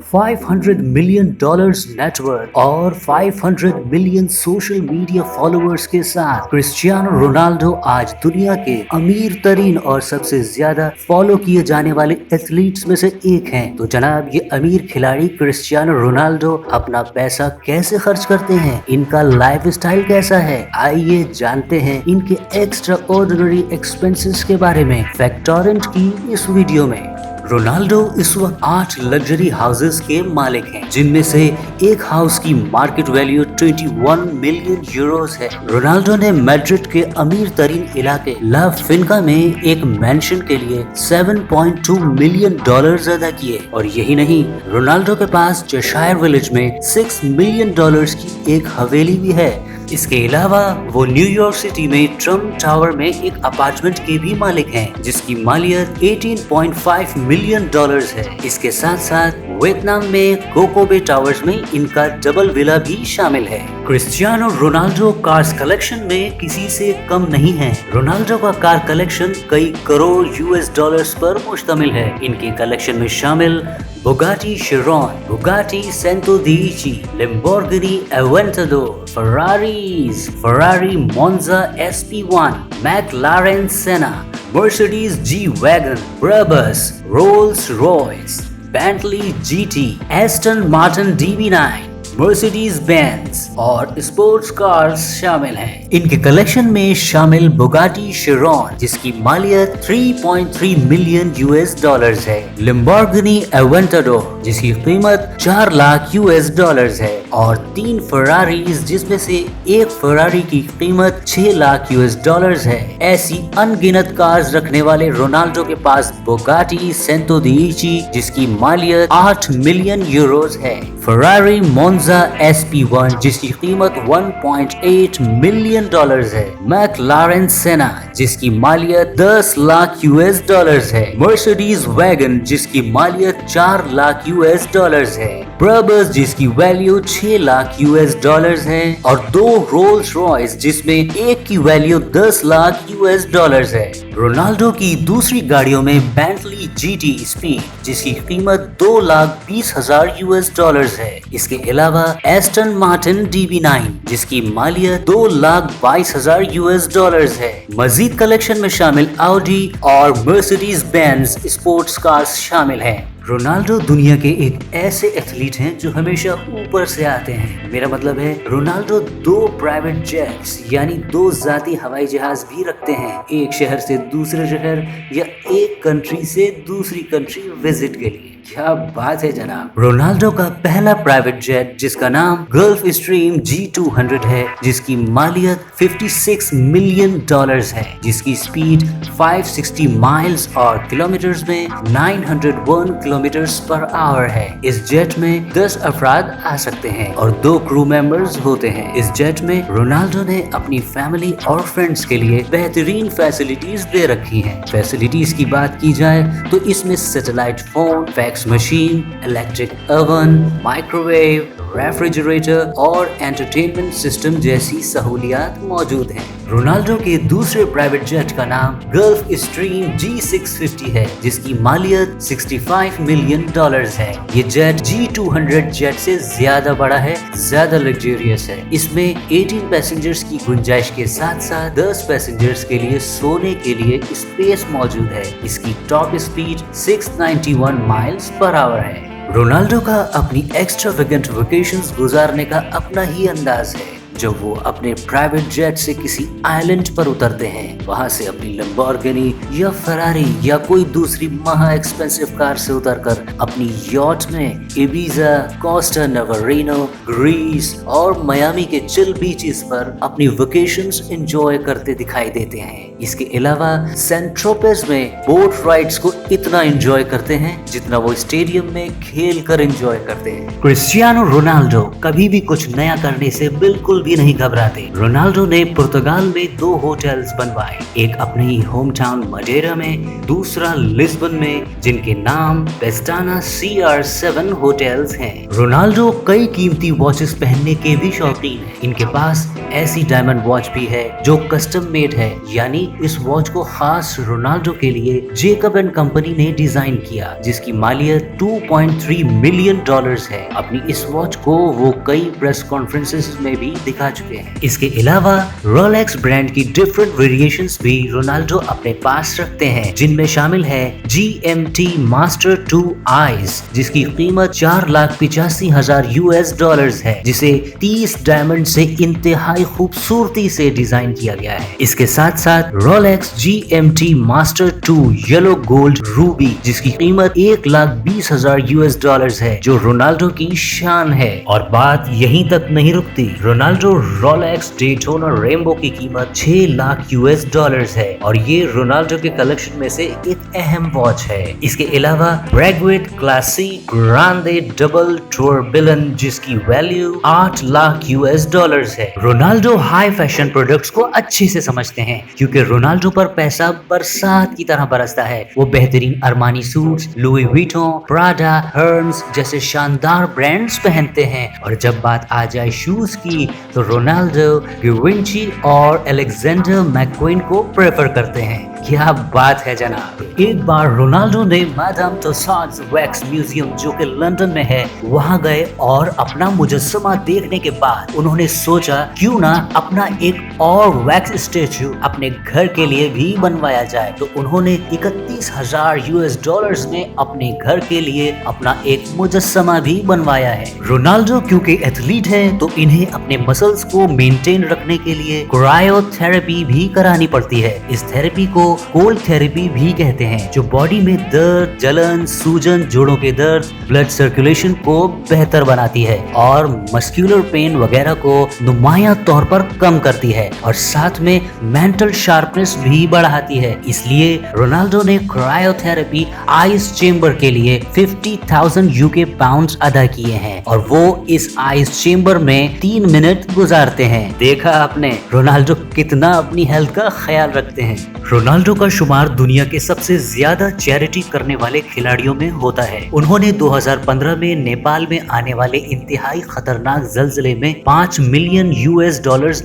500 million dollars network और 500 million social media followers के साथ क्रिस्टियानो रोनाल्डो आज दुनिया के अमीर तरीन और सबसे ज्यादा फॉलो किए जाने वाले एथलीट्स में से एक हैं। तो जनाब, ये अमीर खिलाड़ी क्रिस्टियानो रोनाल्डो अपना पैसा कैसे खर्च करते हैं, इनका लाइफस्टाइल कैसा है, आइए जानते हैं इनके एक्स्ट्रा ऑर्डिनरी एक्सपेंसेस के बारे में फैक्टोरेंट की इस वीडियो में। रोनाल्डो इस वक्त 8 लग्जरी हाउसेस के मालिक हैं, जिनमें से एक हाउस की मार्केट वैल्यू 21 मिलियन यूरोस है। रोनाल्डो ने मैड्रिड के अमीर तरीन इलाके ला फिनका में एक मैंशन के लिए 7.2 मिलियन डॉलर्स अदा किए। और यही नहीं, रोनाल्डो के पास चेशायर विलेज में 6 मिलियन डॉलर्स की एक हवेली भी है। इसके अलावा वो न्यूयॉर्क सिटी में ट्रम्प टावर में एक अपार्टमेंट के भी मालिक हैं, जिसकी मालियत 18.5 मिलियन डॉलर्स है। इसके साथ साथ वियतनाम में कोको बे टावर्स में इनका डबल विला भी शामिल है। क्रिस्टियानो रोनाल्डो कार्स कलेक्शन में किसी से कम नहीं है। रोनाल्डो का कार कलेक्शन कई करोड़ यूएस डॉलर्स पर मुश्तमिल है। इनके कलेक्शन में शामिल Bugatti Chiron, Bugatti Centodieci, Lamborghini Aventador, Ferrari Monza SP1, McLaren Senna, Mercedes G Wagon, Brabus, Rolls Royce, Bentley GT, Aston Martin DB9, Mercedes Benz और स्पोर्ट्स कार्स शामिल हैं। इनके कलेक्शन में शामिल बुगाटी शिरॉन, जिसकी मालियत 3.3 मिलियन यूएस डॉलर्स है, Lamborghini Aventador, जिसकी कीमत 4 लाख यूएस डॉलर्स है, और 3 फरारीज, जिसमें से एक फरारी की कीमत 6 लाख यूएस डॉलर्स है। ऐसी अनगिनत कार्स रखने वाले रोनाल्डो के पास बुगाटी सेंटोडिची, जिसकी मालियत 8 मिलियन यूरोस है, फरारी मोंजा SP1, जिसकी कीमत 1.8 मिलियन डॉलर्स है, मैकलारेन सेना, जिसकी मालियत 10 लाख यूएस डॉलर्स है, मर्सिडीज वैगन, जिसकी मालियत 4 लाख यूएस डॉलर्स है, ब्राबस, जिसकी वैल्यू 6 लाख यूएस डॉलर्स है, और 2 रोल्स रॉयस, जिसमें एक की वैल्यू 10 लाख यूएस डॉलर्स है। रोनाल्डो की दूसरी गाड़ियों में बेंटली GT स्पीड, जिसकी कीमत 2 लाख 20 हजार यूएस डॉलर्स है। इसके अलावा एस्टन मार्टिन DB9, जिसकी मालियत 2 लाख 22 हजार यूएस डॉलर्स है। मजीद कलेक्शन में शामिल ऑडी और मर्सिडीज बेंज स्पोर्ट्स कार्स शामिल हैं। रोनाल्डो दुनिया के एक ऐसे एथलीट हैं जो हमेशा ऊपर से आते हैं। मेरा मतलब है, रोनाल्डो 2 प्राइवेट जेट्स यानी 2 जाती हवाई जहाज भी रखते हैं, एक शहर से दूसरे शहर या एक कंट्री से दूसरी कंट्री विजिट के लिए। क्या बात है जनाब। रोनाल्डो का पहला प्राइवेट जेट, जिसका नाम गल्फ स्ट्रीम G200 है, जिसकी मालियत 56 मिलियन डॉलर्स है, जिसकी स्पीड 560 माइल्स और किलोमीटर्स में 901 किलोमीटर्स पर आवर है। इस जेट में 10 अफराद आ सकते हैं और 2 क्रू मेंबर्स होते हैं। इस जेट में रोनाल्डो ने अपनी फैमिली और फ्रेंड्स के लिए बेहतरीन फैसिलिटीज दे रखी हैं। फैसिलिटीज की बात की जाए तो इसमें satellite phone, fax machine, electric oven, microwave, refrigerator और एंटरटेनमेंट सिस्टम जैसी सहूलियात मौजूद हैं। रोनाल्डो के दूसरे प्राइवेट जेट का नाम गल्फ स्ट्रीम G650 है, जिसकी मालियत 65 मिलियन डॉलर्स है। ये जेट G200 जेट से ज्यादा बड़ा है, ज्यादा लग्जरियस है। इसमें 18 पैसेंजर्स की गुंजाइश के साथ साथ 10 पैसेंजर्स के लिए सोने के लिए स्पेस मौजूद है। इसकी top speed 691 miles per hour है। रोनाल्डो का अपनी एक्स्ट्रावेगेंट वेकेशंस गुजारने का अपना ही अंदाज है। जब वो अपने प्राइवेट जेट से किसी आइलैंड पर उतरते हैं, वहां से अपनी लैम्बोर्गिनी या फरारी या कोई दूसरी महा एक्सपेंसिव कार से उतरकर अपनी यॉट में इबीजा, कोस्टा नवारिनो, ग्रीस और मियामी के चिल बीचेस पर अपनी वेकेशंस एंजॉय करते दिखाई देते हैं। इसके अलावा सैन ट्रोपेज में बोट राइड्स को इतना एंजॉय करते हैं जितना वो स्टेडियम में खेल कर एंजॉय करते हैं। क्रिस्टियानो रोनाल्डो कभी भी कुछ नया करने से बिल्कुल भी भी नहीं घबराते। रोनाल्डो ने पुर्तगाल में 2 होटल्स बनवाए, एक अपने ही होम टाउन मडेरा में, दूसरा लिस्बन में, जिनके नाम पेस्टाना CR7 होटल्स हैं। रोनाल्डो कई कीमती वॉचेस पहनने के भी शौकीन है। इनके पास ऐसी डायमंड वॉच भी है जो कस्टम मेड है, यानी इस वॉच को खास रोनाल्डो के लिए जेकब एंड कंपनी ने डिजाइन किया, जिसकी मालियत $2.3 मिलियन है। अपनी इस वॉच को वो कई प्रेस कॉन्फ्रेंसेस में भी दिखा चुके हैं। इसके अलावा रोलेक्स ब्रांड की डिफरेंट वेरिएशंस भी रोनाल्डो अपने पास रखते हैं, जिनमें शामिल है GMT मास्टर 2 आइज, जिसकी कीमत $4,85,000 है, जिसे 30 डायमंड से इंतहाई खूबसूरती से डिजाइन किया गया है। इसके साथ साथ Rolex GMT master 2 yellow gold Ruby, जिसकी कीमत $1,20,000 है, जो रोनाल्डो की शान है। और बात यहीं तक नहीं रुकती। रोनाल्डो रोलेक्स डेटोना रेनबो की कीमत $6,00,000 है, और ये रोनाल्डो के कलेक्शन में से एक अहम वॉच है। इसके अलावा ब्रेगवेट क्लासिक ग्रांडे डबल टूरबिलन, जिसकी वैल्यू $8,00,000 है। रोनाल्डो हाई फैशन प्रोडक्ट्स को अच्छे से समझते हैं, क्योंकि रोनाल्डो पर पैसा बरसात की तरह बरसता है। वो बेहतरीन Armani suits, Louis विटों, Prada, Hermes जैसे शानदार ब्रांड्स पहनते हैं। और जब बात आ जाए शूज की, तो रोनाल्डो गिवेंची और अलेक्जेंडर मैक्वीन को प्रेफर करते हैं। क्या बात है जनाब। एक बार रोनाल्डो ने मैडम तुसाड्स वैक्स म्यूजियम, जो कि लंदन में है, वहां गए और अपना मुजस्समा देखने के बाद उन्होंने सोचा क्यों ना अपना एक और वैक्स स्टैचू अपने घर के लिए भी बनवाया जाए। तो उन्होंने $31,000 में अपने घर के लिए अपना एक मुजस्समा भी बनवाया है। रोनाल्डो क्योंकि एथलीट है, तो इन्हें अपने मसल्स को मेंटेन रखने के लिए क्रायोथेरेपी भी करानी पड़ती है। इस थेरेपी को कोल्ड थेरेपी भी कहते हैं, जो बॉडी में दर्द, जलन, सूजन, जोड़ों के दर्द, ब्लड सर्कुलेशन को बेहतर बनाती है और मस्कुलर पेन वगैरह को नुमाया तौर पर कम करती है, और साथ में मेंटल शार्पनेस भी बढ़ाती है। इसलिए रोनाल्डो ने क्रायोथेरेपी आइस चेंबर के लिए 50,000 UK पाउंड्स अदा किए हैं, और वो इस आइस चेंबर में 3 मिनट गुजारते हैं। देखा आपने रोनाल्डो कितना अपनी हेल्थ का ख्याल रखते हैं। रोनाल्डो का शुमार दुनिया के सबसे ज्यादा चैरिटी करने वाले खिलाड़ियों में होता है। उन्होंने 2015 में नेपाल में आने वाले इंतहाई खतरनाक जल्जले में $5 मिलियन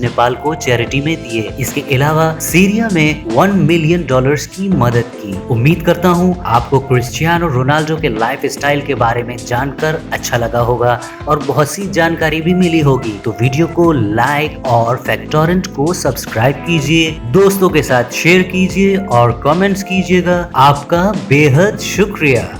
नेपाल को चैरिटी में दिए। इसके अलावा सीरिया में $1 मिलियन की मदद की। उम्मीद करता हूँ आपको क्रिस्टियानो रोनाल्डो के लाइफ स्टाइल के बारे में जानकर अच्छा लगा होगा और बहुत सी जानकारी भी मिली होगी। तो वीडियो को लाइक और फैक्टोरेंट को सब्सक्राइब कीजिए, दोस्तों के साथ शेयर कीजिए और कमेंट्स कीजिएगा। आपका बेहद शुक्रिया।